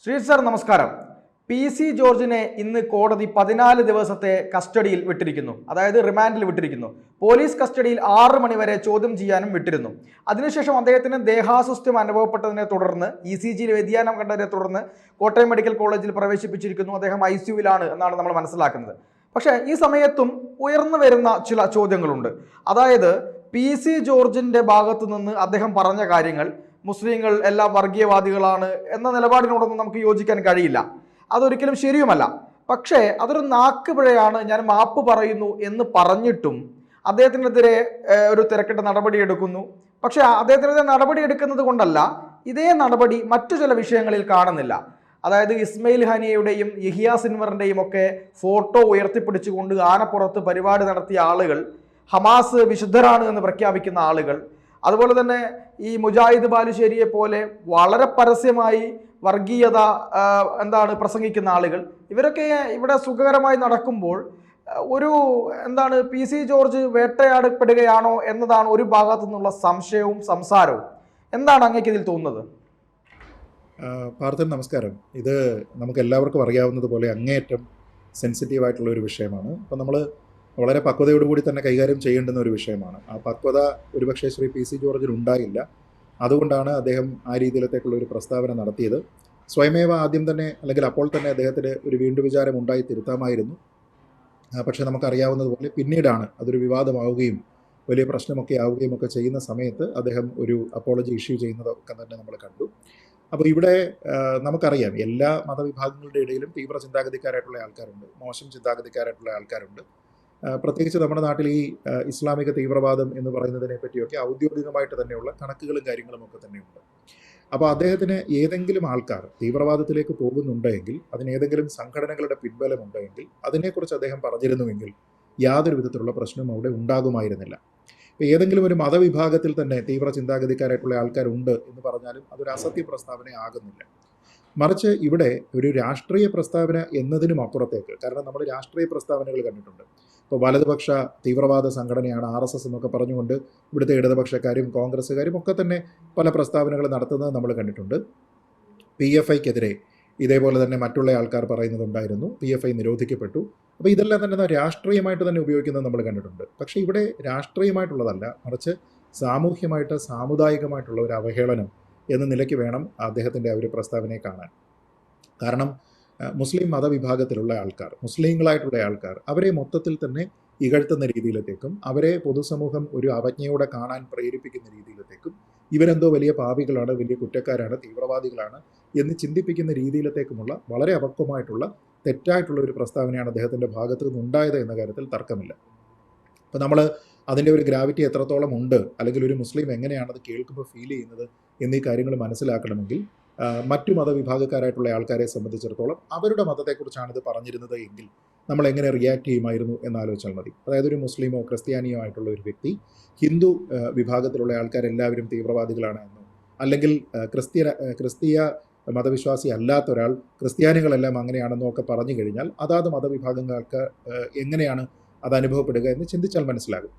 Sreejith sir നമസ്കാരം. PC ജോർജിനെ ഇന്ന് കോടതി 14 ദിവസത്തെ കസ്റ്റഡിയിൽ വിട്ടിരിക്കുന്നു. അതായത് റിമാൻഡിൽ വിട്ടിരിക്കുന്നു. പോലീസ് കസ്റ്റഡിയിൽ 6 മണിവരെ ചോദ്യം ചെയ്യാനും വിട്ടിരുന്നു. അതിനുശേഷം അദ്ദേഹത്തിന് ദേഹാസ്വസ്ഥ്യം അനുഭവപ്പെട്ടതിനെ തുടർന്ന് ECGയിൽ വ്യതിയാനം കണ്ടതിനെ തുടർന്ന് കോട്ടയം മെഡിക്കൽ കോളേജിൽ പ്രവേശിപ്പിച്ചിരിക്കുന്നു. അദ്ദേഹം ICUവിലാണ് എന്നാണ് നമ്മൾ മനസ്സിലാക്കുന്നത്. പക്ഷേ ഈ സമയത്തും ഉയർന്നു വരുന്ന ചില ചോദ്യങ്ങളുണ്ട്. അതായത് PC ജോർജിന്റെ ഭാഗത്തു നിന്ന് അദ്ദേഹം പറഞ്ഞ കാര്യങ്ങൾ മുസ്ലിങ്ങൾ എല്ലാം വർഗീയവാദികളാണ് എന്ന നിലപാടിനോടൊന്നും നമുക്ക് യോജിക്കാൻ കഴിയില്ല. അതൊരിക്കലും ശരിയുമല്ല. പക്ഷേ അതൊരു നാക്കുപിഴയാണ്, ഞാൻ മാപ്പ് പറയുന്നു എന്ന് പറഞ്ഞിട്ടും അദ്ദേഹത്തിനെതിരെ ഒരു തിരക്കിട്ട നടപടി എടുക്കുന്നു. പക്ഷേ അദ്ദേഹത്തിനെതിരെ നടപടി എടുക്കുന്നത് കൊണ്ടല്ല, ഇതേ നടപടി മറ്റു ചില വിഷയങ്ങളിൽ കാണുന്നില്ല. അതായത് ഇസ്മയിൽ ഹാനിയയുടെയും യഹിയ സിൻവറിൻ്റെയും ഒക്കെ ഫോട്ടോ ഉയർത്തിപ്പിടിച്ചുകൊണ്ട് ആനപ്പുറത്ത് പരിപാടി നടത്തിയ ആളുകൾ, ഹമാസ് വിശുദ്ധരാണ് എന്ന് പ്രഖ്യാപിക്കുന്ന ആളുകൾ, അതുപോലെ തന്നെ ഈ മുജാഹിദ് ബാലുശ്ശേരിയെ പോലെ വളരെ പരസ്യമായി വർഗീയത പ്രസംഗിക്കുന്ന ആളുകൾ, ഇവരൊക്കെ ഇവിടെ സുഖകരമായി നടക്കുമ്പോൾ ഒരു PC ജോർജ് വേട്ടയാടപ്പെടുകയാണോ എന്നതാണ് ഒരു ഭാഗത്തു നിന്നുള്ള സംശയവും സംസാരവും. എന്താണ് അങ്ങേക്ക് ഇതിൽ തോന്നുന്നത്? പാർത്ഥൻ നമസ്കാരം. ഇത് നമുക്ക് എല്ലാവർക്കും അറിയാവുന്നത് പോലെ അങ്ങേയറ്റം സെൻസിറ്റീവായിട്ടുള്ള ഒരു വിഷയമാണ്. അപ്പം നമ്മൾ വളരെ പക്വതയോടുകൂടി തന്നെ കൈകാര്യം ചെയ്യേണ്ടുന്ന ഒരു വിഷയമാണ്. ആ പക്വത ഒരുപക്ഷെ ശ്രീ PC ജോർജിന് ഉണ്ടായില്ല. അതുകൊണ്ടാണ് അദ്ദേഹം ആ രീതിയിലത്തേക്കുള്ള ഒരു പ്രസ്താവന നടത്തിയത്. സ്വയമേവ ആദ്യം തന്നെ അല്ലെങ്കിൽ അപ്പോൾ തന്നെ അദ്ദേഹത്തിന് ഒരു വീണ്ടും വിചാരം ഉണ്ടായി തിരുത്താമായിരുന്നു. പക്ഷേ നമുക്കറിയാവുന്നതുപോലെ പിന്നീടാണ് അതൊരു വിവാദമാവുകയും വലിയ പ്രശ്നമൊക്കെ ആവുകയും ഒക്കെ ചെയ്യുന്ന സമയത്ത് അദ്ദേഹം ഒരു അപ്പോളജി ഇഷ്യൂ ചെയ്യുന്നതൊക്കെ തന്നെ നമ്മൾ കണ്ടു. അപ്പോൾ ഇവിടെ നമുക്കറിയാം, എല്ലാ മതവിഭാഗങ്ങളുടെ ഇടയിലും തീവ്ര ചിന്താഗതിക്കാരായിട്ടുള്ള ആൾക്കാരുണ്ട്, മോശം ചിന്താഗതിക്കാരായിട്ടുള്ള ആൾക്കാരുണ്ട്. പ്രത്യേകിച്ച് നമ്മുടെ നാട്ടിൽ ഈ ഇസ്ലാമിക തീവ്രവാദം എന്ന് പറയുന്നതിനെ പറ്റിയൊക്കെ ഔദ്യോഗികമായിട്ട് തന്നെയുള്ള കണക്കുകളും കാര്യങ്ങളും ഒക്കെ തന്നെയുണ്ട്. അപ്പോൾ അദ്ദേഹത്തിന് ഏതെങ്കിലും ആൾക്കാർ തീവ്രവാദത്തിലേക്ക് പോകുന്നുണ്ടെങ്കിൽ, അതിന് ഏതെങ്കിലും സംഘടനകളുടെ പിൻബലമുണ്ടെങ്കിൽ അതിനെക്കുറിച്ച് അദ്ദേഹം പറഞ്ഞിരുന്നുവെങ്കിൽ യാതൊരു വിധത്തിലുള്ള പ്രശ്നവും അവിടെ ഉണ്ടാകുമായിരുന്നില്ല. ഇപ്പോൾ ഏതെങ്കിലും ഒരു മതവിഭാഗത്തിൽ തന്നെ തീവ്ര ചിന്താഗതിക്കാരായിട്ടുള്ള ആൾക്കാരുണ്ട് എന്ന് പറഞ്ഞാലും അതൊരു അസത്യ പ്രസ്താവന ആകുന്നില്ല. മറിച്ച് ഇവിടെ ഒരു രാഷ്ട്രീയ പ്രസ്താവന എന്നതിനും അപ്പുറത്തേക്ക്, കാരണം നമ്മൾ രാഷ്ട്രീയ പ്രസ്താവനകൾ കണ്ടിട്ടുണ്ട്. ഇപ്പോൾ വലതുപക്ഷ തീവ്രവാദ സംഘടനയാണ് RSS എന്നൊക്കെ പറഞ്ഞുകൊണ്ട് ഇവിടുത്തെ ഇടതുപക്ഷക്കാരും കോൺഗ്രസ്സുകാരും ഒക്കെ തന്നെ പല പ്രസ്താവനകൾ നടത്തുന്നത് നമ്മൾ കണ്ടിട്ടുണ്ട്. PFIക്കെതിരെ ഇതേപോലെ തന്നെ മറ്റുള്ള ആൾക്കാർ പറയുന്നതുണ്ടായിരുന്നു, PFI നിരോധിക്കപ്പെട്ടു. അപ്പോൾ ഇതെല്ലാം തന്നെ രാഷ്ട്രീയമായിട്ട് തന്നെ ഉപയോഗിക്കുന്നത് നമ്മൾ കണ്ടിട്ടുണ്ട്. പക്ഷേ ഇവിടെ രാഷ്ട്രീയമായിട്ടുള്ളതല്ല, മറിച്ച് സാമൂഹ്യമായിട്ട് സാമുദായികമായിട്ടുള്ള ഒരു അവഹേളനം എന്ന നിലയ്ക്ക് വേണം അദ്ദേഹത്തിൻ്റെ ആ ഒരു പ്രസ്താവനയെ കാണാൻ. കാരണം മുസ്ലിം മതവിഭാഗത്തിലുള്ള ആൾക്കാർ, മുസ്ലിങ്ങളായിട്ടുള്ള ആൾക്കാർ, അവരെ മൊത്തത്തിൽ തന്നെ ഇകഴ്ത്തുന്ന രീതിയിലത്തേക്കും, അവരെ പൊതുസമൂഹം ഒരു അവജ്ഞയോടെ കാണാൻ പ്രേരിപ്പിക്കുന്ന രീതിയിലത്തേക്കും, ഇവരെന്തോ വലിയ പാപികളാണ്, വലിയ കുറ്റക്കാരാണ്, തീവ്രവാദികളാണ് എന്ന് ചിന്തിപ്പിക്കുന്ന രീതിയിലത്തേക്കുമുള്ള വളരെ അപക്വമായിട്ടുള്ള തെറ്റായിട്ടുള്ള ഒരു പ്രസ്താവനയാണ് അദ്ദേഹത്തിൻ്റെ ഭാഗത്തു നിന്നുണ്ടായത് എന്ന കാര്യത്തിൽ തർക്കമില്ല. അപ്പോൾ നമ്മൾ അതിൻ്റെ ഒരു ഗ്രാവിറ്റി എത്രത്തോളം ഉണ്ട്, അല്ലെങ്കിൽ ഒരു മുസ്ലിം എങ്ങനെയാണ് അത് കേൾക്കുമ്പോൾ ഫീൽ ചെയ്യുന്നത് എന്നീ കാര്യങ്ങൾ മനസ്സിലാക്കണമെങ്കിൽ മറ്റു മതവിഭാഗക്കാരായിട്ടുള്ള ആൾക്കാരെ സംബന്ധിച്ചിടത്തോളം അവരുടെ മതത്തെക്കുറിച്ചാണ് ഇത് പറഞ്ഞിരുന്നത് എങ്കിൽ നമ്മൾ എങ്ങനെ റിയാക്ട് ചെയ്യുമായിരുന്നു എന്നാലോചിച്ചാൽ മതി. അതായത് ഒരു മുസ്ലിമോ ക്രിസ്ത്യാനിയോ ആയിട്ടുള്ള ഒരു വ്യക്തി ഹിന്ദു വിഭാഗത്തിലുള്ള ആൾക്കാരെല്ലാവരും തീവ്രവാദികളാണ് എന്നോ, അല്ലെങ്കിൽ ക്രിസ്തീയ മതവിശ്വാസി അല്ലാത്ത ഒരാൾ ക്രിസ്ത്യാനികളെല്ലാം അങ്ങനെയാണെന്നോ ഒക്കെ പറഞ്ഞു കഴിഞ്ഞാൽ അതാത് മതവിഭാഗങ്ങൾക്ക് എങ്ങനെയാണ് അത് അനുഭവപ്പെടുക എന്ന് ചിന്തിച്ചാൽ മനസ്സിലാകും.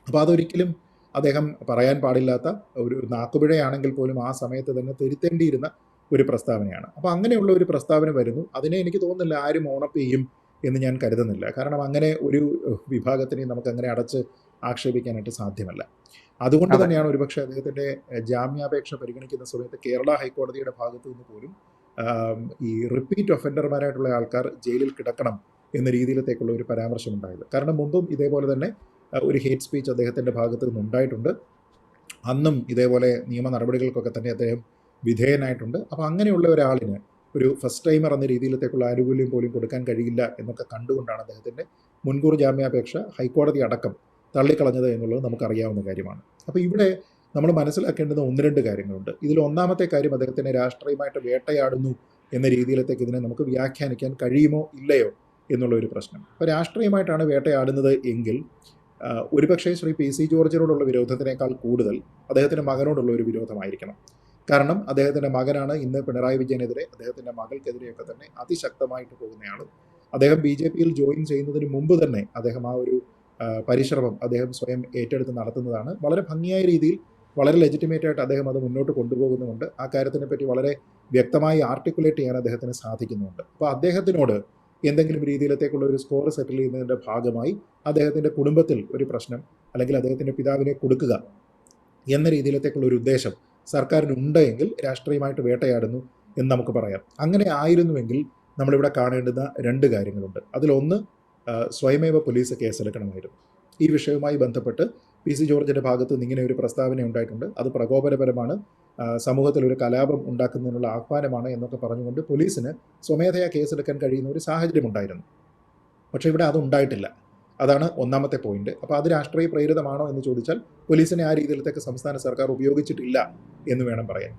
അപ്പോൾ അതൊരിക്കലും അദ്ദേഹം പറയാൻ പാടില്ലാത്ത ഒരു നാക്കുപിഴയാണെങ്കിൽ പോലും ആ സമയത്ത് തന്നെ തിരുത്തേണ്ടിയിരുന്ന ഒരു പ്രസ്താവനയാണ്. അപ്പോൾ അങ്ങനെയുള്ള ഒരു പ്രസ്താവന വരുന്നു. അതിനെ എനിക്ക് തോന്നുന്നില്ല ആരും ഓണപ്പ് ചെയ്യും എന്ന് ഞാൻ കരുതുന്നില്ല. കാരണം അങ്ങനെ ഒരു വിഭാഗത്തിനെ നമുക്ക് അങ്ങനെ അടച്ച് ആക്ഷേപിക്കാനായിട്ട് സാധ്യമല്ല. അതുകൊണ്ട് തന്നെയാണ് ഒരുപക്ഷെ അദ്ദേഹത്തിൻ്റെ ജാമ്യാപേക്ഷ പരിഗണിക്കുന്ന സമയത്ത് കേരള ഹൈക്കോടതിയുടെ ഭാഗത്തു നിന്ന് പോലും ഈ റിപ്പീറ്റ് ഒഫൻഡർമാരായിട്ടുള്ള ആൾക്കാർ ജയിലിൽ കിടക്കണം എന്ന രീതിയിലത്തേക്കുള്ള ഒരു പരാമർശം ഉണ്ടായത്. കാരണം മുമ്പും ഇതേപോലെ തന്നെ ഒരു ഹേറ്റ് സ്പീച്ച് അദ്ദേഹത്തിൻ്റെ ഭാഗത്തു നിന്നുണ്ടായിട്ടുണ്ട്. അന്നും ഇതേപോലെ നിയമ നടപടികൾക്കൊക്കെ തന്നെ അദ്ദേഹം വിധേയനായിട്ടുണ്ട്. അപ്പോൾ അങ്ങനെയുള്ള ഒരാളിന് ഒരു ഫസ്റ്റ് ടൈമർ എന്ന രീതിയിലത്തേക്കുള്ള ആനുകൂല്യം പോലും കൊടുക്കാൻ കഴിയില്ല എന്നൊക്കെ കണ്ടുകൊണ്ടാണ് അദ്ദേഹത്തിൻ്റെ മുൻകൂർ ജാമ്യാപേക്ഷ ഹൈക്കോടതി അടക്കം തള്ളിക്കളഞ്ഞത് എന്നുള്ളത് നമുക്കറിയാവുന്ന കാര്യമാണ്. അപ്പോൾ ഇവിടെ നമ്മൾ മനസ്സിലാക്കേണ്ടുന്ന 1-2 കാര്യങ്ങളുണ്ട്. ഇതിൽ ഒന്നാമത്തെ കാര്യം, അദ്ദേഹത്തിനെ രാഷ്ട്രീയമായിട്ട് വേട്ടയാടുന്നു എന്ന രീതിയിലത്തേക്ക് ഇതിനെ നമുക്ക് വ്യാഖ്യാനിക്കാൻ കഴിയുമോ ഇല്ലയോ എന്നുള്ള ഒരു പ്രശ്നം. അപ്പോൾ രാഷ്ട്രീയമായിട്ടാണ് വേട്ടയാടുന്നത് എങ്കിൽ ഒരുപക്ഷേ ശ്രീ PC ജോർജിനോടുള്ള വിരോധത്തിനേക്കാൾ കൂടുതൽ അദ്ദേഹത്തിൻ്റെ മകനോടുള്ള ഒരു വിരോധമായിരിക്കണം. കാരണം അദ്ദേഹത്തിൻ്റെ മകനാണ് ഇന്ന് പിണറായി വിജയനെതിരെ, അദ്ദേഹത്തിൻ്റെ മകൾക്കെതിരെയൊക്കെ തന്നെ അതിശക്തമായിട്ട് പോകുന്നയാൾ. അദ്ദേഹം BJPയിൽ ജോയിൻ ചെയ്യുന്നതിന് മുമ്പ് തന്നെ അദ്ദേഹം ആ ഒരു പരിശ്രമം അദ്ദേഹം സ്വയം ഏറ്റെടുത്ത് നടത്തുന്നതാണ്. വളരെ ഭംഗിയായ രീതിയിൽ വളരെ ലെജിറ്റിമേറ്റ് ആയിട്ട് അദ്ദേഹം അത് മുന്നോട്ട് കൊണ്ടുപോകുന്നുമുണ്ട്. ആ കാര്യത്തിനെ പറ്റി വളരെ വ്യക്തമായി ആർട്ടിക്കുലേറ്റ് ചെയ്യാൻ അദ്ദേഹത്തിന് സാധിക്കുന്നുണ്ട്. അപ്പോൾ അദ്ദേഹത്തിനോട് എന്തെങ്കിലും രീതിയിലത്തേക്കുള്ള ഒരു സ്കോർ സെറ്റിൽ ചെയ്യുന്നതിൻ്റെ ഭാഗമായി അദ്ദേഹത്തിൻ്റെ കുടുംബത്തിൽ ഒരു പ്രശ്നം അല്ലെങ്കിൽ അദ്ദേഹത്തിൻ്റെ പിതാവിനെ കൊടുക്കുക എന്ന രീതിയിലത്തേക്കുള്ള ഒരു ഉദ്ദേശം സർക്കാരിനുണ്ട് എങ്കിൽ രാഷ്ട്രീയമായിട്ട് വേട്ടയാടുന്നു എന്ന് നമുക്ക് പറയാം. അങ്ങനെ ആയിരുന്നുവെങ്കിൽ നമ്മളിവിടെ കാണേണ്ടുന്ന രണ്ട് കാര്യങ്ങളുണ്ട്. അതിലൊന്ന്, സ്വയമേവ പോലീസ് കേസെടുക്കണമായിരുന്നു. ഈ വിഷയവുമായി ബന്ധപ്പെട്ട് PC ജോർജിൻ്റെ ഭാഗത്ത് നിന്ന് ഇങ്ങനെ ഒരു പ്രസ്താവന ഉണ്ടായിട്ടുണ്ട്. അത് പ്രകോപനപരമാണ്, സമൂഹത്തിൽ ഒരു കലാപം ഉണ്ടാക്കുന്നതിനുള്ള ആഹ്വാനമാണ് എന്നൊക്കെ പറഞ്ഞുകൊണ്ട് പോലീസിന് സ്വമേധയാ കേസെടുക്കാൻ കഴിയുന്ന ഒരു സാഹചര്യം ഉണ്ടായിരുന്നു. പക്ഷേ ഇവിടെ അതുണ്ടായിട്ടില്ല. അതാണ് ഒന്നാമത്തെ പോയിന്റ്. അപ്പോൾ അത് രാഷ്ട്രീയ പ്രേരിതമാണോ എന്ന് ചോദിച്ചാൽ പോലീസിനെ ആ രീതിയിലത്തേക്ക് സംസ്ഥാന സർക്കാർ ഉപയോഗിച്ചിട്ടില്ല എന്ന് വേണം പറയാൻ.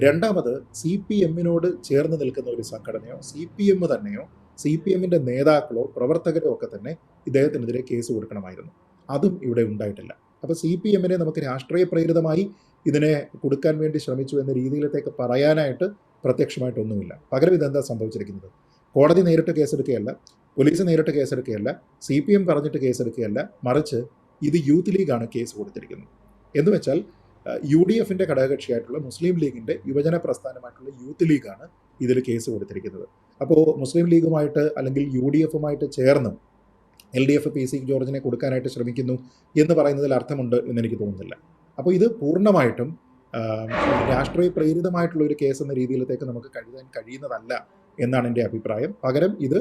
രണ്ടാമത്, CPM-നോട് ചേർന്ന് നിൽക്കുന്ന ഒരു സംഘടനയോ CPM തന്നെയോ CPM-ന്റെ നേതാക്കളോ പ്രവർത്തകരോ ഒക്കെ തന്നെ ഇദ്ദേഹത്തിനെതിരെ കേസ് കൊടുക്കണമായിരുന്നു. അതും ഇവിടെ ഉണ്ടായിട്ടില്ല. അപ്പോൾ CPM-നെ നമുക്ക് രാഷ്ട്രീയ പ്രേരിതമായി ഇതിനെ കൊടുക്കാൻ വേണ്ടി ശ്രമിച്ചു എന്ന രീതിയിലത്തേക്ക് പറയാനായിട്ട് പ്രത്യക്ഷമായിട്ടൊന്നുമില്ല. പകരം ഇതെന്താ സംഭവിച്ചിരിക്കുന്നത്? കോടതി നേരിട്ട് കേസെടുക്കുകയല്ല, പോലീസ് നേരിട്ട് കേസെടുക്കുകയല്ല, CPM പറഞ്ഞിട്ട് കേസെടുക്കുകയല്ല, മറിച്ച് ഇത് യൂത്ത് ലീഗാണ് കേസ് കൊടുത്തിരിക്കുന്നത്. എന്ന് വെച്ചാൽ UDF-ന്റെ ഘടകകക്ഷിയായിട്ടുള്ള മുസ്ലിം ലീഗിൻ്റെ യുവജന പ്രസ്ഥാനമായിട്ടുള്ള യൂത്ത് ലീഗാണ് ഇതിൽ കേസ് കൊടുത്തിരിക്കുന്നത്. അപ്പോൾ മുസ്ലിം ലീഗുമായിട്ട് അല്ലെങ്കിൽ UDF-ഉമായിട്ട് ചേർന്ന് LDF PC ജോർജിനെ കൊടുക്കാനായിട്ട് ശ്രമിക്കുന്നു എന്ന് പറയുന്നതിൽ അർത്ഥമുണ്ട് എന്നെനിക്ക് തോന്നുന്നില്ല. അപ്പോൾ ഇത് പൂർണ്ണമായിട്ടും രാഷ്ട്രീയ പ്രേരിതമായിട്ടുള്ള ഒരു കേസ് എന്ന രീതിയിലത്തേക്ക് നമുക്ക് കരുതാൻ കഴിയുന്നതല്ല എന്നാണ് എൻ്റെ അഭിപ്രായം. പകരം ഇത്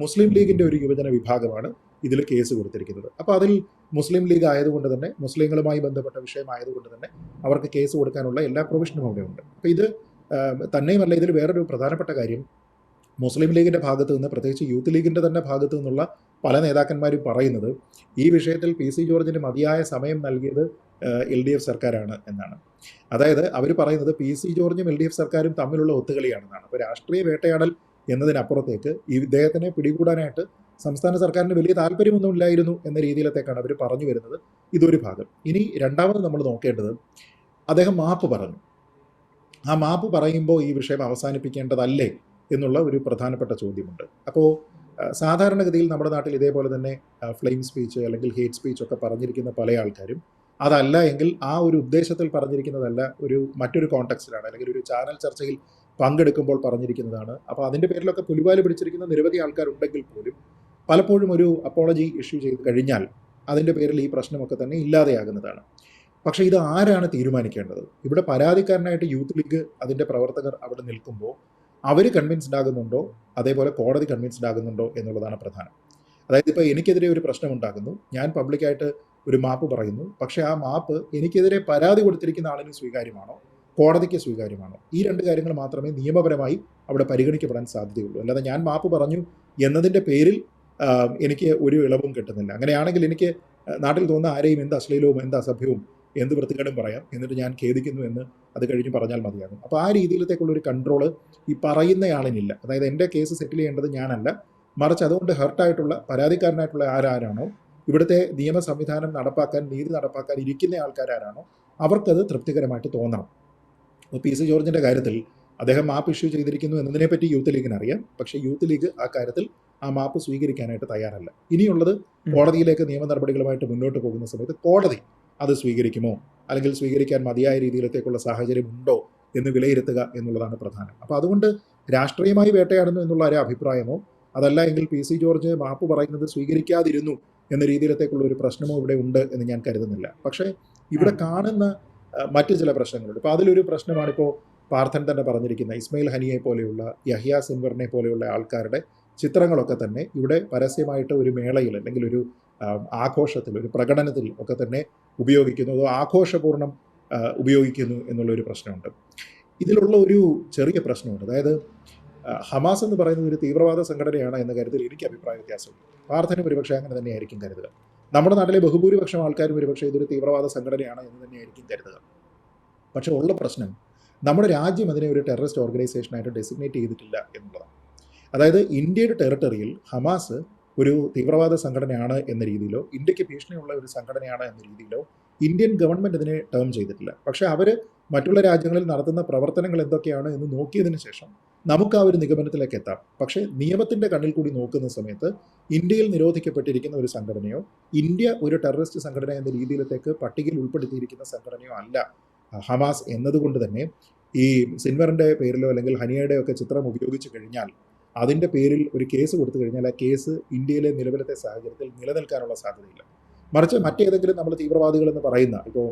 മുസ്ലിം ലീഗിൻ്റെ ഒരു യുവജന വിഭാഗമാണ് ഇതിൽ കേസ് കൊടുത്തിരിക്കുന്നത്. അപ്പോൾ അതിൽ മുസ്ലിം ലീഗ് ആയതുകൊണ്ട് തന്നെ, മുസ്ലിങ്ങളുമായി ബന്ധപ്പെട്ട വിഷയമായതുകൊണ്ട് തന്നെ അവർക്ക് കേസ് കൊടുക്കാനുള്ള എല്ലാ പ്രൊവിഷനും അവിടെ ഉണ്ട്. അപ്പോൾ ഇത് തന്നെയുമല്ല, ഇതിൽ വേറൊരു പ്രധാനപ്പെട്ട കാര്യം, മുസ്ലിം ലീഗിൻ്റെ ഭാഗത്തു നിന്ന്, പ്രത്യേകിച്ച് യൂത്ത് ലീഗിൻ്റെ തന്നെ ഭാഗത്തു നിന്നുള്ള പല നേതാക്കന്മാരും പറയുന്നത് ഈ വിഷയത്തിൽ PC ജോർജിന് മതിയായ സമയം നൽകിയത് LDF സർക്കാരാണ് എന്നാണ്. അതായത് അവർ പറയുന്നത് PC ജോർജും LDF സർക്കാരും തമ്മിലുള്ള ഒത്തുകളിയാണെന്നാണ്. അപ്പോൾ രാഷ്ട്രീയ വേട്ടയാടൽ എന്നതിനപ്പുറത്തേക്ക് ഈ ഇദ്ദേഹത്തിനെ പിടികൂടാനായിട്ട് സംസ്ഥാന സർക്കാരിന് വലിയ താല്പര്യമൊന്നും ഇല്ലായിരുന്നു എന്ന രീതിയിലത്തേക്കാണ് അവർ പറഞ്ഞു വരുന്നത്. ഇതൊരു ഭാഗം. ഇനി രണ്ടാമത് നമ്മൾ നോക്കേണ്ടത്, അദ്ദേഹം മാപ്പ് പറഞ്ഞു. ആ മാപ്പ് പറയുമ്പോൾ ഈ വിഷയം അവസാനിപ്പിക്കേണ്ടതല്ലേ എന്നുള്ള ഒരു പ്രധാനപ്പെട്ട ചോദ്യമുണ്ട്. അപ്പോൾ സാധാരണഗതിയിൽ നമ്മുടെ നാട്ടിൽ ഇതേപോലെ തന്നെ ഫ്ലെയിം സ്പീച്ച് അല്ലെങ്കിൽ ഹേറ്റ് സ്പീച്ച് ഒക്കെ പറഞ്ഞിരിക്കുന്ന പല ആൾക്കാരും അതല്ല എങ്കിൽ ആ ഒരു ഉദ്ദേശത്തിൽ പറഞ്ഞിരിക്കുന്നതല്ല, മറ്റൊരു കോണ്ടെക്സ്റ്റിലാണ് അല്ലെങ്കിൽ ഒരു ചാനൽ ചർച്ചയിൽ പങ്കെടുക്കുമ്പോൾ പറഞ്ഞിരിക്കുന്നതാണ്. അപ്പോൾ അതിൻ്റെ പേരിലൊക്കെ പുലിവാല് പിടിച്ചിരിക്കുന്ന നിരവധി ആൾക്കാരുണ്ടെങ്കിൽ പോലും പലപ്പോഴും ഒരു അപ്പോളജി ഇഷ്യൂ ചെയ്ത് കഴിഞ്ഞാൽ അതിൻ്റെ പേരിൽ ഈ പ്രശ്നമൊക്കെ തന്നെ ഇല്ലാതെയാകുന്നതാണ്. പക്ഷേ ഇത് ആരാണ് തീരുമാനിക്കേണ്ടത്? ഇവിടെ പരാതിക്കാരനായിട്ട് യൂത്ത് ലീഗ് അതിൻ്റെ പ്രവർത്തകർ അവിടെ നിൽക്കുമ്പോൾ അവർ കൺവിൻസ്ഡ് ആകുന്നുണ്ടോ, അതേപോലെ കോടതി കൺവിൻസ്ഡ് ആകുന്നുണ്ടോ എന്നുള്ളതാണ് പ്രധാനം. അതായത് ഇപ്പോൾ എനിക്കെതിരെ ഒരു പ്രശ്നമുണ്ടാകുന്നു, ഞാൻ പബ്ലിക്കായിട്ട് ഒരു മാപ്പ് പറയുന്നു, പക്ഷേ ആ മാപ്പ് എനിക്കെതിരെ പരാതി കൊടുത്തിരിക്കുന്ന ആളിന് സ്വീകാര്യമാണോ, കോടതിക്ക് സ്വീകാര്യമാണോ? ഈ രണ്ട് കാര്യങ്ങൾ മാത്രമേ നിയമപരമായി അവിടെ പരിഗണിക്കപ്പെടാൻ സാധ്യതയുള്ളൂ. അല്ലാതെ ഞാൻ മാപ്പ് പറഞ്ഞു എന്നതിൻ്റെ പേരിൽ എനിക്ക് ഒരു ഇളവും കിട്ടുന്നില്ല. അങ്ങനെയാണെങ്കിൽ എനിക്ക് നാട്ടിൽ തോന്നുന്ന ആരെയും എന്ത് അശ്ലീലവും എന്ത് അസഭ്യവും എന്ത് വൃത്തികേടും പറയാം, എന്നിട്ട് ഞാൻ ഖേദിക്കുന്നു എന്ന് അത് കഴിഞ്ഞ് പറഞ്ഞാൽ മതിയാകും. അപ്പോൾ ആ രീതിയിലത്തേക്കുള്ളൊരു കൺട്രോൾ ഈ പറയുന്നയാളിനില്ല. അതായത് എൻ്റെ കേസ് സെറ്റിൽ ചെയ്യേണ്ടത് ഞാനല്ല, മറിച്ച് അതുകൊണ്ട് ഹർട്ടായിട്ടുള്ള പരാതിക്കാരനായിട്ടുള്ള ആരാണോ, ഇവിടുത്തെ നിയമ സംവിധാനം നടപ്പാക്കാൻ, നീതി നടപ്പാക്കാൻ ഇരിക്കുന്ന ആൾക്കാരാരാണോ, അവർക്കത് തൃപ്തികരമായിട്ട് തോന്നണം. അപ്പോൾ PC ജോർജിൻ്റെ കാര്യത്തിൽ അദ്ദേഹം മാപ്പ് ഇഷ്യൂ ചെയ്തിരിക്കുന്നു എന്നതിനെപ്പറ്റി യൂത്ത് ലീഗിന് അറിയാം. പക്ഷേ യൂത്ത് ലീഗ് ആ കാര്യത്തിൽ ആ മാപ്പ് സ്വീകരിക്കാനായിട്ട് തയ്യാറല്ല. ഇനിയുള്ളത് കോടതിയിലേക്ക് നിയമ നടപടികളുമായിട്ട് മുന്നോട്ട് പോകുന്ന സമയത്ത് കോടതി അത് സ്വീകരിക്കുമോ, അല്ലെങ്കിൽ സ്വീകരിക്കാൻ മതിയായ രീതിയിലത്തേക്കുള്ള സാഹചര്യം ഉണ്ടോ എന്ന് വിലയിരുത്തുക എന്നുള്ളതാണ് പ്രധാനം. അപ്പോൾ അതുകൊണ്ട് രാഷ്ട്രീയമായി വേട്ടയാടുന്നു എന്നുള്ള ഒരു അഭിപ്രായമോ, അതല്ല എങ്കിൽ PC ജോർജ് മാപ്പ് പറയുന്നത് സ്വീകരിക്കാതിരുന്നു എന്ന രീതിയിലത്തേക്കുള്ള ഒരു പ്രശ്നമോ ഇവിടെ ഉണ്ട് എന്ന് ഞാൻ കരുതുന്നില്ല. പക്ഷേ ഇവിടെ കാണുന്ന മറ്റു ചില പ്രശ്നങ്ങളുണ്ട്. ഇപ്പോൾ അതിലൊരു പ്രശ്നമാണിപ്പോൾ പാർത്ഥൻ തന്നെ പറഞ്ഞിരിക്കുന്ന ഇസ്മയിൽ ഹനിയെ പോലെയുള്ള, യഹ്യ സിൻവറിനെ പോലെയുള്ള ആൾക്കാരുടെ ചിത്രങ്ങളൊക്കെ തന്നെ ഇവിടെ പരസ്യമായിട്ട് ഒരു മേളയിൽ അല്ലെങ്കിൽ ഒരു ആഘോഷത്തിൽ, ഒരു പ്രകടനത്തിൽ ഒക്കെ തന്നെ ഉപയോഗിക്കുന്നു, അതോ ആഘോഷപൂർണ്ണം ഉപയോഗിക്കുന്നു എന്നുള്ളൊരു പ്രശ്നമുണ്ട്. ഇതിലുള്ള ഒരു ചെറിയ പ്രശ്നമുണ്ട്. അതായത് ഹമാസ് എന്ന് പറയുന്നത് ഒരു തീവ്രവാദ സംഘടനയാണ് എന്ന കാര്യത്തിൽ എനിക്ക് അഭിപ്രായ വ്യത്യാസമുണ്ട്. പാർത്ഥനും ഒരുപക്ഷെ അങ്ങനെ തന്നെയായിരിക്കും കരുതുക. നമ്മുടെ നാട്ടിലെ ബഹുഭൂരിപക്ഷം ആൾക്കാരും ഒരുപക്ഷെ ഇതൊരു തീവ്രവാദ സംഘടനയാണ് എന്ന് തന്നെയായിരിക്കും കരുതുക. പക്ഷേ ഉള്ള പ്രശ്നം, നമ്മുടെ രാജ്യം അതിനെ ഒരു ടെററിസ്റ്റ് ഓർഗനൈസേഷനായിട്ട് ഡെസിഗ്നേറ്റ് ചെയ്തിട്ടില്ല എന്നുള്ളതാണ്. അതായത് ഇന്ത്യയുടെ ടെറിട്ടറിയിൽ ഹമാസ് ഒരു തീവ്രവാദ സംഘടനയാണ് എന്ന രീതിയിലോ, ഇന്ത്യക്ക് ഭീഷണിയുള്ള ഒരു സംഘടനയാണ് എന്ന രീതിയിലോ ഇന്ത്യൻ ഗവൺമെൻറ് അതിനെ ടേം ചെയ്തിട്ടില്ല. പക്ഷേ അവർ മറ്റുള്ള രാജ്യങ്ങളിൽ നടത്തുന്ന പ്രവർത്തനങ്ങൾ എന്തൊക്കെയാണ് എന്ന് നോക്കിയതിന് ശേഷം നമുക്ക് ആ ഒരു നിഗമനത്തിലേക്ക് എത്താം. പക്ഷേ നിയമത്തിൻ്റെ കണ്ണിൽ കൂടി നോക്കുന്ന സമയത്ത് ഇന്ത്യയിൽ നിരോധിക്കപ്പെട്ടിരിക്കുന്ന ഒരു സംഘടനയോ ഇന്ത്യ ഒരു ടെററിസ്റ്റ് സംഘടന എന്ന രീതിയിലത്തേക്ക് പട്ടികയിൽ ഉൾപ്പെടുത്തിയിരിക്കുന്ന സംഘടനയോ അല്ല ഹമാസ് എന്നതുകൊണ്ട് തന്നെ ഈ സിൻവറിൻ്റെ പേരിലോ അല്ലെങ്കിൽ ഹനിയയുടെ ഒക്കെ ചിത്രം ഉപയോഗിച്ച് കഴിഞ്ഞാൽ അതിൻ്റെ പേരിൽ ഒരു കേസ് കൊടുത്തു കഴിഞ്ഞാൽ ആ കേസ് ഇന്ത്യയിലെ നിലവിലത്തെ സാഹചര്യത്തിൽ നിലനിൽക്കാനുള്ള സാധ്യതയില്ല. മറിച്ച് മറ്റേതെങ്കിലും നമ്മൾ തീവ്രവാദികളെന്ന് പറയുന്ന ഇപ്പോൾ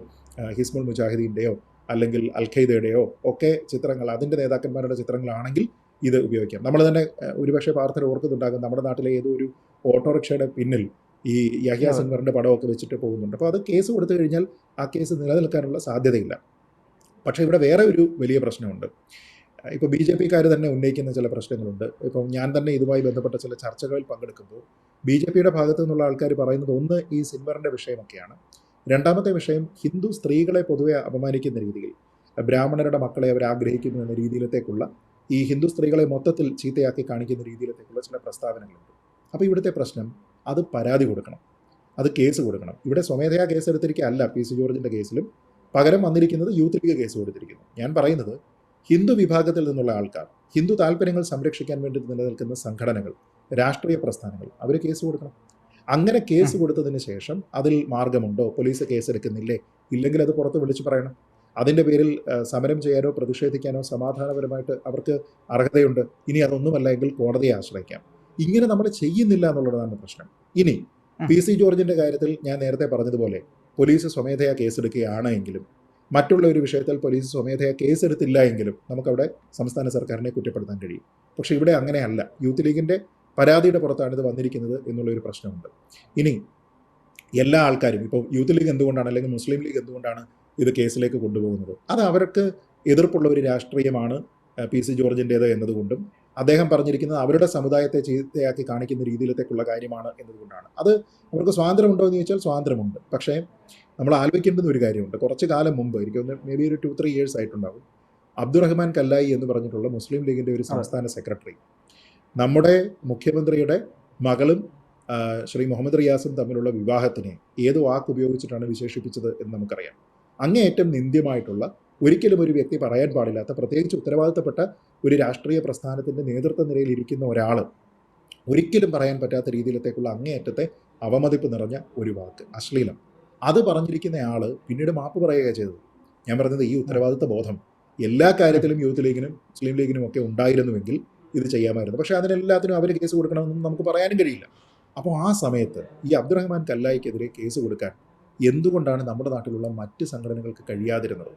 ഹിസ്ബുൾ മുജാഹിദീൻ്റെയോ അല്ലെങ്കിൽ അൽ ഖയ്ദയുടെയോ ഒക്കെ ചിത്രങ്ങൾ, അതിൻ്റെ നേതാക്കന്മാരുടെ ചിത്രങ്ങളാണെങ്കിൽ ഇത് ഉപയോഗിക്കാം. നമ്മൾ തന്നെ ഒരുപക്ഷെ പാർത്ഥന ഓർക്കുന്നുണ്ടാകും, നമ്മുടെ നാട്ടിലെ ഏതോ ഒരു ഓട്ടോറിക്ഷയുടെ പിന്നിൽ ഈ യഹ്യ സിൻവറിൻ്റെ പടമൊക്കെ വെച്ചിട്ട് പോകുന്നുണ്ട്. അപ്പോൾ അത് കേസ് കൊടുത്തു കഴിഞ്ഞാൽ ആ കേസ് നിലനിൽക്കാനുള്ള സാധ്യതയില്ല. പക്ഷേ ഇവിടെ വേറെ ഒരു വലിയ പ്രശ്നമുണ്ട്. ഇപ്പോൾ BJP-ക്കാർ തന്നെ ഉന്നയിക്കുന്ന ചില പ്രശ്നങ്ങളുണ്ട്. ഇപ്പം ഞാൻ തന്നെ ഇതുമായി ബന്ധപ്പെട്ട ചില ചർച്ചകളിൽ പങ്കെടുക്കുമ്പോൾ BJP-യുടെ ഭാഗത്തു നിന്നുള്ള ആൾക്കാർ പറയുന്നത്, ഒന്ന് ഈ സിൻവറിൻ്റെ വിഷയമൊക്കെയാണ്. രണ്ടാമത്തെ വിഷയം ഹിന്ദു സ്ത്രീകളെ പൊതുവെ അപമാനിക്കുന്ന രീതിയിൽ, ബ്രാഹ്മണരുടെ മക്കളെ അവർ ആഗ്രഹിക്കുന്നു എന്ന രീതിയിലത്തേക്കുള്ള, ഈ ഹിന്ദു സ്ത്രീകളെ മൊത്തത്തിൽ ചീത്തയാക്കി കാണിക്കുന്ന രീതിയിലത്തേക്കുള്ള ചില പ്രസ്താവനകളുണ്ട്. അപ്പോൾ ഇവിടുത്തെ പ്രശ്നം, അത് പരാതി കൊടുക്കണം, അത് കേസ് കൊടുക്കണം. ഇവിടെ സ്വമേധയാ കേസ് എടുത്തിരിക്കുകയല്ല PC ജോർജിൻ്റെ കേസിലും, പകരം വന്നിരിക്കുന്നത് യൂത്ത് ലീഗ് കേസ് കൊടുത്തിരിക്കുന്നു. ഞാൻ പറയുന്നത് ഹിന്ദു വിഭാഗത്തിൽ നിന്നുള്ള ആൾക്കാർ, ഹിന്ദു താല്പര്യങ്ങൾ സംരക്ഷിക്കാൻ വേണ്ടി നിലനിൽക്കുന്ന സംഘടനകൾ, രാഷ്ട്രീയ പ്രസ്ഥാനങ്ങൾ, അവർ കേസ് കൊടുക്കണം. അങ്ങനെ കേസ് കൊടുത്തതിന് ശേഷം അതിൽ മാർഗമുണ്ടോ, പോലീസ് കേസെടുക്കുന്നില്ലേ, ഇല്ലെങ്കിൽ അത് പുറത്ത് വിളിച്ചു പറയണം. അതിൻ്റെ പേരിൽ സമരം ചെയ്യാനോ പ്രതിഷേധിക്കാനോ സമാധാനപരമായിട്ട് അവർക്ക് അർഹതയുണ്ട്. ഇനി അതൊന്നുമല്ല എങ്കിൽ കോടതിയെ ആശ്രയിക്കാം. ഇങ്ങനെ നമ്മൾ ചെയ്യുന്നില്ല എന്നുള്ളതാണ് പ്രശ്നം. ഇനി PC ജോർജിൻ്റെ കാര്യത്തിൽ ഞാൻ നേരത്തെ പറഞ്ഞതുപോലെ പോലീസ് സ്വമേധയാ കേസെടുക്കുകയാണ് എങ്കിലും, മറ്റുള്ള ഒരു വിഷയത്തിൽ പോലീസ് സ്വമേധയാ കേസെടുത്തില്ല എങ്കിലും നമുക്കവിടെ സംസ്ഥാന സർക്കാരിനെ കുറ്റപ്പെടുത്താൻ കഴിയും. പക്ഷേ ഇവിടെ അങ്ങനെയല്ല. യൂത്ത് ലീഗിൻ്റെ പരാതിയുടെ പുറത്താണ് ഇത് വന്നിരിക്കുന്നത് എന്നുള്ളൊരു പ്രശ്നമുണ്ട്. ഇനി എല്ലാ ആൾക്കാരും, ഇപ്പോൾ യൂത്ത് ലീഗ് എന്തുകൊണ്ടാണ് അല്ലെങ്കിൽ മുസ്ലിം ലീഗ് എന്തുകൊണ്ടാണ് ഇത് കേസിലേക്ക് കൊണ്ടുപോകുന്നത്, അത് അവർക്ക് എതിർപ്പുള്ള ഒരു രാഷ്ട്രീയമാണ് PC ജോർജിൻ്റേത് എന്നതുകൊണ്ടും അദ്ദേഹം പറഞ്ഞിരിക്കുന്നത് അവരുടെ സമുദായത്തെ ചീത്തയാക്കി കാണിക്കുന്ന രീതിയിലത്തേക്കുള്ള കാര്യമാണ് എന്നതുകൊണ്ടാണ്. അത് അവർക്ക് സ്വാതന്ത്ര്യമുണ്ടോ എന്ന് ചോദിച്ചാൽ സ്വാതന്ത്ര്യമുണ്ട്. പക്ഷേ നമ്മൾ ആലോചിക്കേണ്ടുന്ന ഒരു കാര്യമുണ്ട്. കുറച്ച് കാലം മുമ്പ്, എനിക്കൊന്ന് മേബി ഒരു 2-3 years ആയിട്ടുണ്ടാകും, അബ്ദുറഹ്മാൻ കല്ലായി എന്ന് പറഞ്ഞിട്ടുള്ള മുസ്ലിം ലീഗിൻ്റെ ഒരു സംസ്ഥാന സെക്രട്ടറി നമ്മുടെ മുഖ്യമന്ത്രിയുടെ മകളും ശ്രീ മുഹമ്മദ് റിയാസും തമ്മിലുള്ള വിവാഹത്തിനെ ഏത് വാക്ക് ഉപയോഗിച്ചിട്ടാണ് വിശേഷിപ്പിച്ചത് എന്ന് നമുക്കറിയാം. അങ്ങേയറ്റം നിന്ദ്യമായിട്ടുള്ള, ഒരിക്കലും ഒരു വ്യക്തി പറയാൻ പാടില്ലാത്ത, പ്രത്യേകിച്ച് ഉത്തരവാദിത്തപ്പെട്ട ഒരു രാഷ്ട്രീയ പ്രസ്ഥാനത്തിൻ്റെ നേതൃത്വ നിരയിൽ ഇരിക്കുന്ന ഒരാൾ ഒരിക്കലും പറയാൻ പറ്റാത്ത രീതിയിലത്തേക്കുള്ള അങ്ങേയറ്റത്തെ അവമതിപ്പ് നിറഞ്ഞ ഒരു വാക്ക്, അശ്ലീലം, അത് പറഞ്ഞിരിക്കുന്ന ആൾ പിന്നീട് മാപ്പ് പറയുക ചെയ്തത്. ഞാൻ പറഞ്ഞത് ഈ ഉത്തരവാദിത്ത ബോധം എല്ലാ കാര്യത്തിലും യൂത്ത് ലീഗിനും മുസ്ലിം ലീഗിനും ഒക്കെ ഉണ്ടായിരുന്നുവെങ്കിൽ ഇത് ചെയ്യാമായിരുന്നു. പക്ഷേ അതിനെല്ലാത്തിനും അവർ കേസ് കൊടുക്കണമെന്നും നമുക്ക് പറയാനും കഴിയില്ല. അപ്പോൾ ആ സമയത്ത് ഈ അബ്ദുറഹ്മാൻ കല്ലായിക്കെതിരെ കേസ് കൊടുക്കാൻ എന്തുകൊണ്ടാണ് നമ്മുടെ നാട്ടിലുള്ള മറ്റ് സംഘടനകൾക്ക് കഴിയാതിരുന്നത്?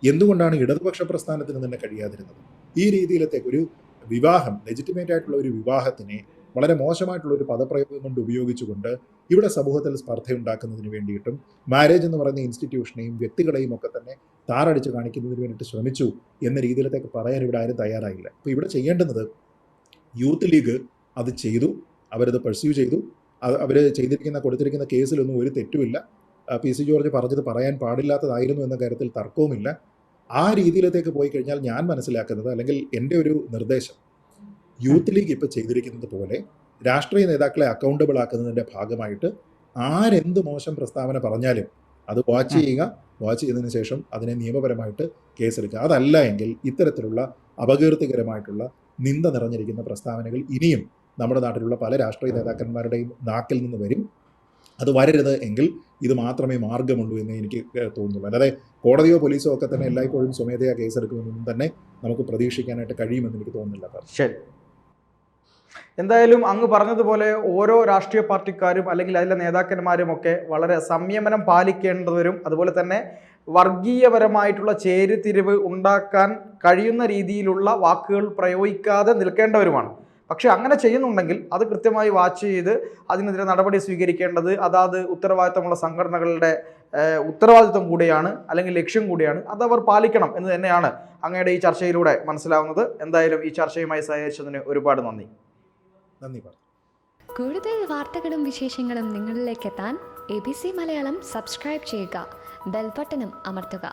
എന്തുകൊണ്ടാണ് ഇടതുപക്ഷ പ്രസ്ഥാനത്തിന് തന്നെ കഴിയാതിരുന്നത്? ഈ രീതിയിലത്തേക്ക് ഒരു വിവാഹം, ലെജിറ്റിമേറ്റ് ആയിട്ടുള്ള ഒരു വിവാഹത്തിനെ വളരെ മോശമായിട്ടുള്ള ഒരു പദപ്രയോഗം കൊണ്ട് ഉപയോഗിച്ചുകൊണ്ട് ഇവിടെ സമൂഹത്തിൽ സ്പർദ്ധയുണ്ടാക്കുന്നതിന് വേണ്ടിയിട്ടും മാരേജ് എന്ന് പറയുന്ന ഇൻസ്റ്റിറ്റ്യൂഷനെയും വ്യക്തികളെയും ഒക്കെ തന്നെ താറടിച്ച് കാണിക്കുന്നതിന് വേണ്ടിയിട്ട് ശ്രമിച്ചു എന്ന രീതിയിലത്തേക്ക് പറയാൻ ഇവിടെ ആരും തയ്യാറായില്ല. അപ്പോൾ ഇവിടെ ചെയ്യേണ്ടുന്നത്, യൂത്ത് ലീഗ് അത് ചെയ്തു, അവരത് പെർസ്യൂ ചെയ്തു, അവർ കൊടുത്തിരിക്കുന്ന കേസിലൊന്നും ഒരു തെറ്റുമില്ല. PC ജോർജ് പറഞ്ഞത് പറയാൻ പാടില്ലാത്തതായിരുന്നു എന്ന കാര്യത്തിൽ തർക്കവുമില്ല. ആ രീതിയിലത്തേക്ക് പോയി കഴിഞ്ഞാൽ ഞാൻ മനസ്സിലാക്കുന്നത്, അല്ലെങ്കിൽ എൻ്റെ ഒരു നിർദ്ദേശം, യൂത്ത് ലീഗ് ഇപ്പോൾ ചെയ്തിരിക്കുന്നത് പോലെ രാഷ്ട്രീയ നേതാക്കളെ അക്കൗണ്ടബിൾ ആക്കുന്നതിൻ്റെ ഭാഗമായിട്ട് ആരെന്ത് മോശം പ്രസ്താവന പറഞ്ഞാലും അത് വാച്ച് ചെയ്യുക, വാച്ച് ചെയ്തതിന് ശേഷം അതിനെ നിയമപരമായിട്ട് കേസെടുക്കുക. അതല്ല എങ്കിൽ ഇത്തരത്തിലുള്ള അപകീർത്തികരമായിട്ടുള്ള നിന്ദ നിറഞ്ഞിരിക്കുന്ന പ്രസ്താവനകൾ ഇനിയും നമ്മുടെ നാട്ടിലുള്ള പല രാഷ്ട്രീയ നേതാക്കന്മാരുടെയും നാക്കിൽ നിന്ന് വരും. അത് വരരുത് എങ്കിൽ ഇത് മാത്രമേ മാർഗമുള്ളൂ എന്ന് എനിക്ക് തോന്നുന്നുള്ളൂ. അല്ലാതെ കോടതിയോ പോലീസോ ഒക്കെ തന്നെ എല്ലായ്പ്പോഴും സ്വമേധയാ കേസെടുക്കുമെന്നും തന്നെ നമുക്ക് പ്രതീക്ഷിക്കാനായിട്ട് കഴിയുമെന്ന് എനിക്ക് തോന്നുന്നില്ല. ശരി, എന്തായാലും അങ്ങ് പറഞ്ഞതുപോലെ ഓരോ രാഷ്ട്രീയ പാർട്ടിക്കാരും അല്ലെങ്കിൽ അതിലെ നേതാക്കന്മാരും ഒക്കെ വളരെ സംയമനം പാലിക്കേണ്ടവരും, അതുപോലെ തന്നെ വർഗീയപരമായിട്ടുള്ള ചേരിതിരിവ് ഉണ്ടാക്കാൻ കഴിയുന്ന രീതിയിലുള്ള വാക്കുകൾ പ്രയോഗിക്കാതെ നിൽക്കേണ്ടവരുമാണ്. പക്ഷേ അങ്ങനെ ചെയ്യുന്നുണ്ടെങ്കിൽ അത് കൃത്യമായി വാച്ച് ചെയ്ത് അതിനെതിരെ നടപടി സ്വീകരിക്കേണ്ടത് അതാത് ഉത്തരവാദിത്തമുള്ള സംഘടനകളുടെ ഉത്തരവാദിത്തം കൂടിയാണ്, അല്ലെങ്കിൽ ലക്ഷ്യം കൂടിയാണ്. അതവർ പാലിക്കണം എന്ന് തന്നെയാണ് അങ്ങയുടെ ഈ ചർച്ചയിലൂടെ മനസ്സിലാവുന്നത്. എന്തായാലും ഈ ചർച്ചയുമായി സഹകരിച്ചതിന് ഒരുപാട് നന്ദി. കൂടുതൽ വാർത്തകളും വിശേഷങ്ങളും നിങ്ങളിലേക്ക് എത്താൻ ABC മലയാളം സബ്സ്ക്രൈബ് ചെയ്യുക, ബെൽ ബട്ടണും അമർത്തുക.